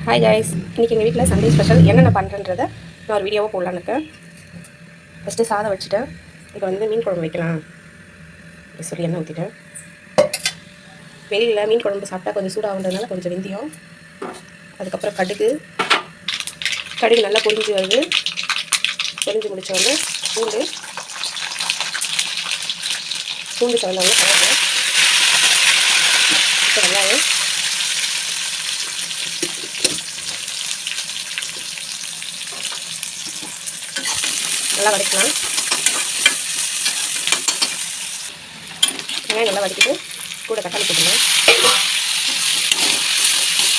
Hi guys, இன்றைக்கி எங்கள் வீட்டில் சண்டே ஸ்பெஷல் என்னென்ன பண்ணுறன்றதை நான் ஒரு வீடியோவாக போடலான்னு இருக்கேன். ஃபஸ்ட்டு சாதம் வச்சுட்டேன். இப்போ வந்து மீன் குழம்பு வைக்கலாம் அப்படி சொல்லி எண்ணெய் ஊற்றிட்டேன். வெளியில் மீன் குழம்பு சாப்பிட்டா கொஞ்சம் சூடாகுன்றதுனால கொஞ்சம் வெந்தயம், அதுக்கப்புறம் கடுகு நல்லா பொரிஞ்சு வருது. பொரிஞ்சு முடித்தோடனே பூண்டு சவந்தவங்க கலந்து இப்போ வெங்காயம் நல்லா வதக்கலாம். வெங்காயம் நல்லா வதக்கிட்டு கூட தக்காளி போட்டுருங்க.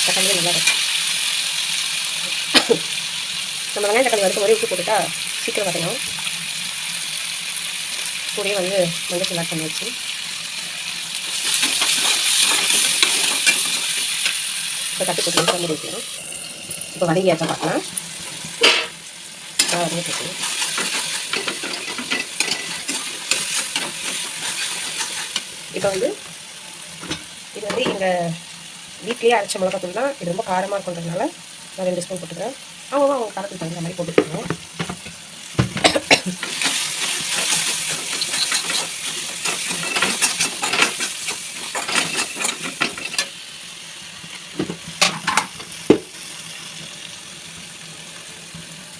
தக்காளியே நல்லா வதக்கும். நம்ம வெங்காயம் தக்காளி வதக்கும் ஒரே உப்பு போட்டுட்டா சீக்கிரம் வதங்கணும். கூடயே வந்து மஞ்சள் ஆட் பண்ணியாச்சு. இப்போ தட்டு போட்டு தண்ணி வைக்கணும். இப்போ வதங்கியாச்சா பார்க்கலாம். வதங்கிட்டு இப்போ வந்து இது வந்து எங்கள் வீட்லேயே அரைச்ச மிளகாத்தூள் தான். இது ரொம்ப காரமாக இருக்குன்றதுனால நான் 2 ஸ்பூன் போட்டுக்கிறேன். அவங்க காரத்துக்கு தகுந்த மாதிரி போட்டுக்கணும்.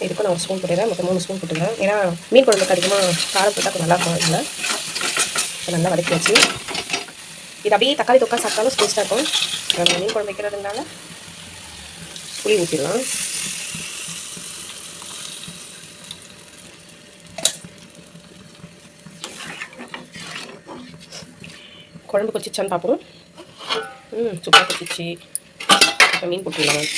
இதுக்கும் நான் 1 ஸ்பூன் போட்டுக்கிறேன். மொத்தம் 3 ஸ்பூன் போட்டுக்கிறேன். ஏன்னா மீன் குழம்புக்கு அதிகமாக காரம் போட்டால் நல்லா இருக்கும். இதில் நல்லா வதக்கி வச்சு இது அப்படியே தக்காளி தொக்கா சாப்பிட்டாலும் டேஸ்ட்டாக இருக்கும். நம்ம மீன் குழம்பு வைக்கிறதுனால புளி ஊற்றிடலாம். குழம்பு கொச்சிச்சான்னு பார்ப்போம். சூப்பராக கொச்சிச்சு. இப்போ மீன் போட்டுடலாம்.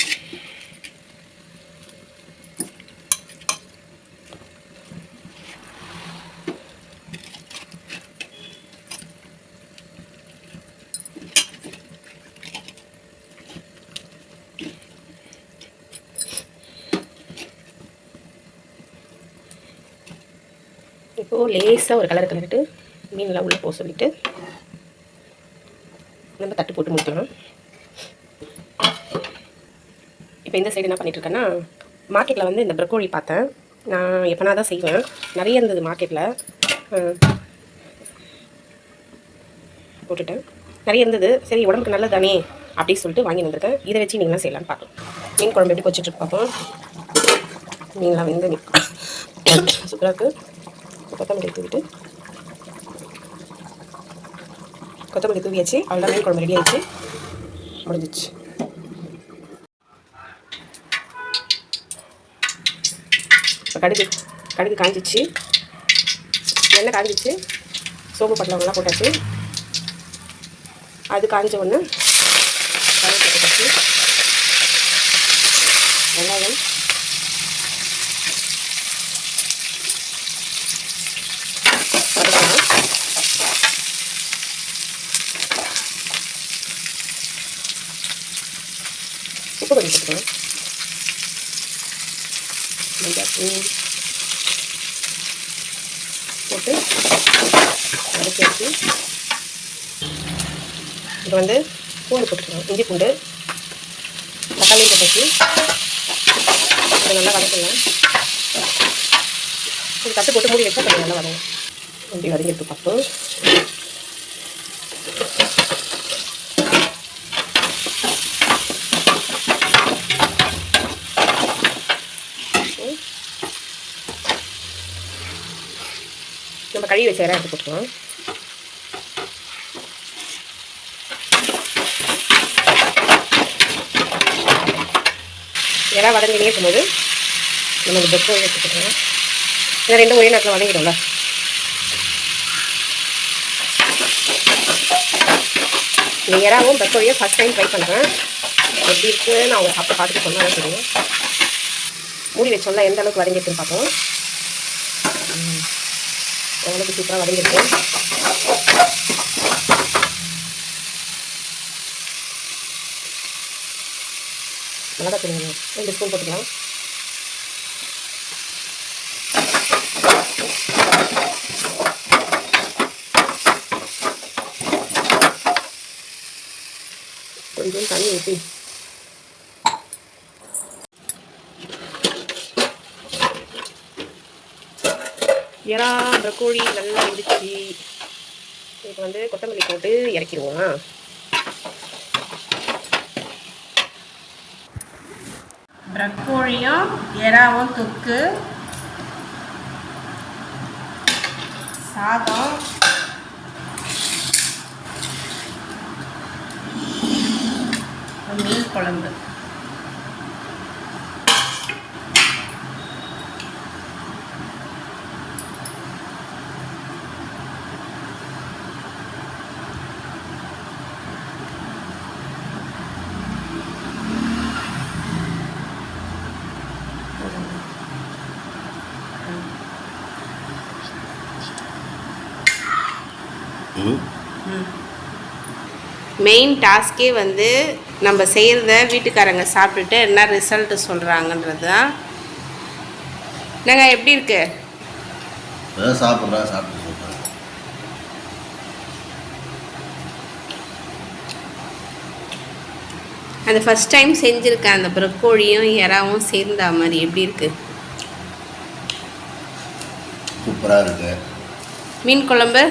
இப்போது லேசாக ஒரு கலர் கலரிட்டு மீனெலாம் உள்ளே போக சொல்லிவிட்டு நம்ம தட்டு போட்டு முடிக்கலாம். இப்போ இந்த சைடு என்ன பண்ணிகிட்ருக்கேன்னா, மார்க்கெட்டில் வந்து இந்த ப்ரக்கோலி பார்த்தேன். நான் எப்போனா தான் செய்வேன். நிறைய இருந்தது மார்க்கெட்டில். போட்டுட்டேன். நிறைய இருந்தது. சரி உடம்புக்கு நல்லது தானே அப்படின்னு சொல்லிட்டு வாங்கி வந்திருக்கேன். இதை வச்சு நீங்களாம் செய்யலான்னு பார்க்கலாம். மீன் குழம்பு எப்படி கொச்சிட்டு பார்ப்போம். மீன்லாம் வந்து சூப்பராக இருக்குது. கொத்தமல்லி தூவியாச்சு. அவ்வளோ மீன் குழம்பு ரெடி ஆகிடுச்சு. முடிஞ்சிச்சு. இப்போ கடுகு காஞ்சிச்சு. எண்ணெய் காஞ்சிச்சு. சோம்பு பட்டலவங்களாம் போட்டாச்சு. அது காஞ்ச ஒன்று கருவேப்பிலை போட்டாச்சு. வெங்காயம் உப்பு கொஞ்சம் போட்டுக்கணும். மஞ்சள் போட்டு வதக்கி வச்சு இப்போ வந்து பூண்டு போட்டுக்கணும். இஞ்சி பூண்டு தக்காளி போட்டாச்சு. இதை நல்லா வதக்கலாம். இது தட்டு போட்டு மூடி வச்சா கொஞ்சம் நல்லா வதங்கும். இப்படி வதங்கிட்டு பார்ப்போம். நம்ம கழுவி வச்ச இடம் எடுத்து போட்டுக்கலாம். இடம் வதங்கினே இருக்கும்போது நம்ம இந்த ப்ரக்கோலி எடுத்துக்கலாம். ஏன்னா 2 ஒரே நேரத்தில் வதங்கிடும்ல. இந்த இறாவும் ப்ரக்கோலியும் ஃபஸ்ட் டைம் ட்ரை பண்ணுறேன். எப்படி இருக்குது நான் அவங்க சாப்பிட்டு பார்த்துட்டு சொன்னாலும் தெரியும். மூடி வச்சோம்ல எந்த அளவுக்கு வதங்கிட்டுன்னு பார்ப்போம். எவ்வளோக்கு சூப்பராக வதங்கிருக்கு. நல்லா தான் 2 ஸ்பூன் போட்டுக்கலாம். கொஞ்சம் தண்ணி ஊற்றி எறா ப்ரக்கோலி நல்லா வெந்துச்சு. இப்போ வந்து கொத்தமல்லி போட்டு இறக்கிடுவோம். ப்ரக்கோலியும் எறாவும் தொக்கு, சாதம், மீன் குழம்பு. மெயின் டாஸ்கே வந்து நம்ம செய்கிறத வீட்டுக்காரங்க சாப்பிட்டுட்டு என்ன ரிசல்ட்டு சொல்கிறாங்கன்றது தான். நாங்கள் எப்படி இருக்கு சாப்பிட்டு அந்த ஃபஸ்ட் டைம் செஞ்சுருக்கேன். அந்த ப்ரக்கோலியும் எறாவும் சேர்ந்தா மாதிரி எப்படி இருக்கு? சூப்பராக இருக்கு. மீன் குழம்பு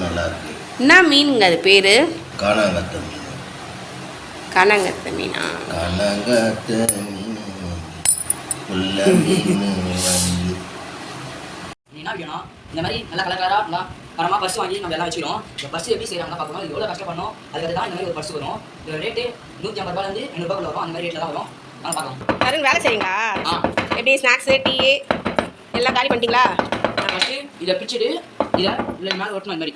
நல்லா இருக்கு. என்ன மீனுங்க அது பேர்? காணாங்கத்தை மீன். காணாங்கத்தை மீனா? காணாங்கத்தை மீன் உள்ள மீன் என்ன வேணும்? இந்த மாதிரி நல்லா கலராக நல்லா பரமாக பர்ஸ் வாங்கி நம்ம எல்லாம் வச்சுக்கிறோம். இந்த பர்ஸ் எப்படி செய்யறாங்க பார்க்கணும். இது எவ்வளோ கஷ்டப்படணும். அதுக்கு தான் இந்த மாதிரி ஒரு பர்ஸ் வரும். இந்த ரேட்டு 150 ரூபாயிலேருந்து 200 ரூபாய்க்குள்ள வரும். அந்த மாதிரி ரேட்டில் தான் வரும். நாங்கள் பார்க்கலாம். யாரும் வேலை செய்யுங்களா? எப்படி ஸ்நாக்ஸு டீ எல்லாம் காலி பண்ணிட்டீங்களா? நான் ஃபஸ்ட்டு இதை பிடிச்சிட்டு இதில் மேலே ஒட்டணும். இந்த மாதிரி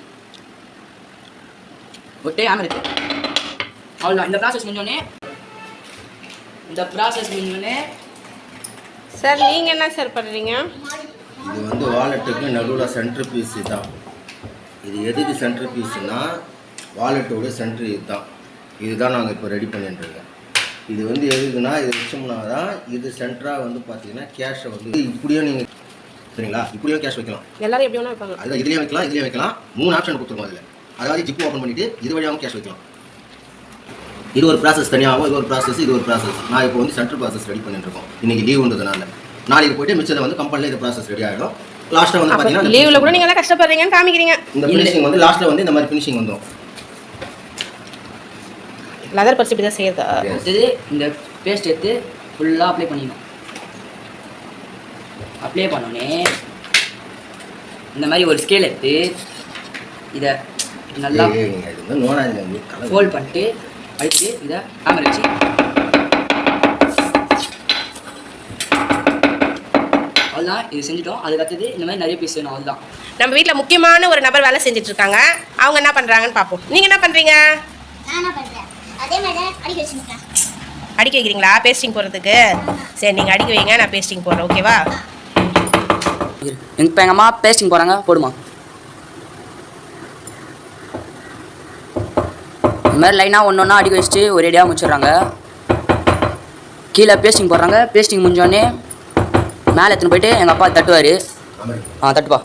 ஒட்டே ஆமாம் இருக்குது. அவ்வளோதான். இந்த ப்ராசஸ் முடிஞ்சோடனே சார் நீங்கள் என்ன சார் பண்ணுறீங்க? இது வந்து வாலெட்டுக்கு நடுவில் சென்ட்ரு பீஸு தான். இது எதுக்கு சென்ட்ரு பீஸுன்னா வாலெட்டோட சென்ட்ரு இதுதான். இதுதான் நாங்கள் இப்போ ரெடி பண்ணிட்டுருக்கோம். இது வந்து எதுக்குன்னா இது வச்சோம்னா தான் இது சென்டராக வந்து பார்த்தீங்கன்னா கேஷை வந்து இப்படியும் நீங்கள் சரிங்களா, இப்படியும் கேஷ் வைக்கலாம். எல்லாரும் எப்படி வேணா வைப்பாங்க. அதில் இதுலேயும் வைக்கலாம். 3 ஆப்ஷன் கொடுத்துருவோம். அதில் அதாவது ஜிப்பு ஓப்பன் பண்ணிவிட்டு இது வழியாகவும் கேஷ் வைக்கலாம். இது ஒரு ப்ராசஸ் தனியாகவும், இது ஒரு ப்ராசஸ். நான் இப்போ வந்து சென்ட்ரல் ப்ராசஸ் ரெடி பண்ணிட்டுருக்கோம். இன்றைக்கி லீவுன்றதுனால நாளைக்கு போய்ட்டு மிச்சத்தை வந்து கம்பெனியில் இந்த ப்ராசஸ் ரெடி ஆகிடும். லாஸ்ட்டில் வந்து பார்த்தீங்கன்னா லீவில் கூட நீங்கள் எல்லாம் கஷ்டப்படுறீங்கன்னு காமிக்கிறீங்க. இந்த ஃபினிஷிங் வந்து லாஸ்ட்டில் வந்து இந்த மாதிரி ஃபினிஷிங் வந்துடும். லெதர் பர்ஸ் இப்படி தான் செய்யறதா? இந்த பேஸ்ட் எடுத்து ஃபுல்லாக அப்ளை பண்ணிடணும். அப்ளை பண்ணோடனே இந்த மாதிரி ஒரு ஸ்கேல் எடுத்து இதை நல்லா ஃபோல்ட் பண்ணிட்டு அடிச்சுட்டு இதை கேமரா வச்சு அவ்வளோதான். இது செஞ்சுட்டோம். அதுக்கடுத்தது இந்த மாதிரி நிறைய பீஸ் வேணும். அதுதான் நம்ம வீட்டில் முக்கியமான ஒரு நபர் வேலை செஞ்சுட்டு இருக்காங்க. அவங்க என்ன பண்ணுறாங்கன்னு பார்ப்போம். நீங்கள் என்ன பண்ணுறீங்க? அடிக்க வைக்கிறீங்களா பேஸ்டிங் போடுறதுக்கு? சரி, நீங்கள் அடிக்க வைங்க, நான் பேஸ்டிங் போடுறேன். ஓகேவா? இப்போ எங்கள் அம்மா பேஸ்டிங் போகிறாங்க. போடுமா. இந்த மாதிரி லைனாக ஒன்று அடிக்க வச்சுட்டு ஒரு ஐடியா முடிச்சிடுறாங்க. கீழே பேஸ்டிங் போடுறாங்க. பேஸ்டிங் முடிஞ்சோடனே மேலே எடுத்துன்னு போயிட்டு எங்கள் அப்பா தட்டுவார். தட்டுப்பா.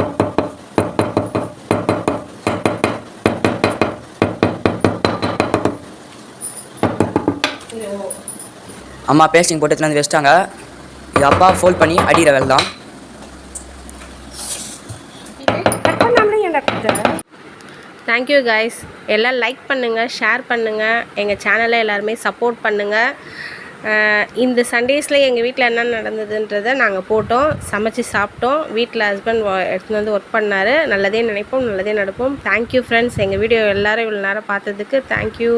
அம்மா பேஸ்டிங் போட்டு எடுத்துன்னு வந்து வச்சிட்டாங்க. இது அப்பா ஃபோல்ட் பண்ணி அடிக்கிற வேலை தான். Thank you guys. எல்லாம் லைக் பண்ணுங்கள், ஷேர் பண்ணுங்கள், எங்கள் சேனலை எல்லாருமே சப்போர்ட் பண்ணுங்கள். இந்த சண்டேஸில் எங்கள் வீட்டில் என்ன நடந்ததுன்றதை நாங்கள் போட்டோம், சமைச்சு சாப்பிட்டோம். வீட்டில் ஹஸ்பண்ட் எடுத்துன்னு வந்து ஒர்க் பண்ணார். நல்லதே நினைப்போம், நல்லதே நடப்போம். Thank you friends. எங்கள் வீடியோ எல்லோரும் இவ்வளோ நேரம் பார்த்ததுக்கு தேங்க்யூ.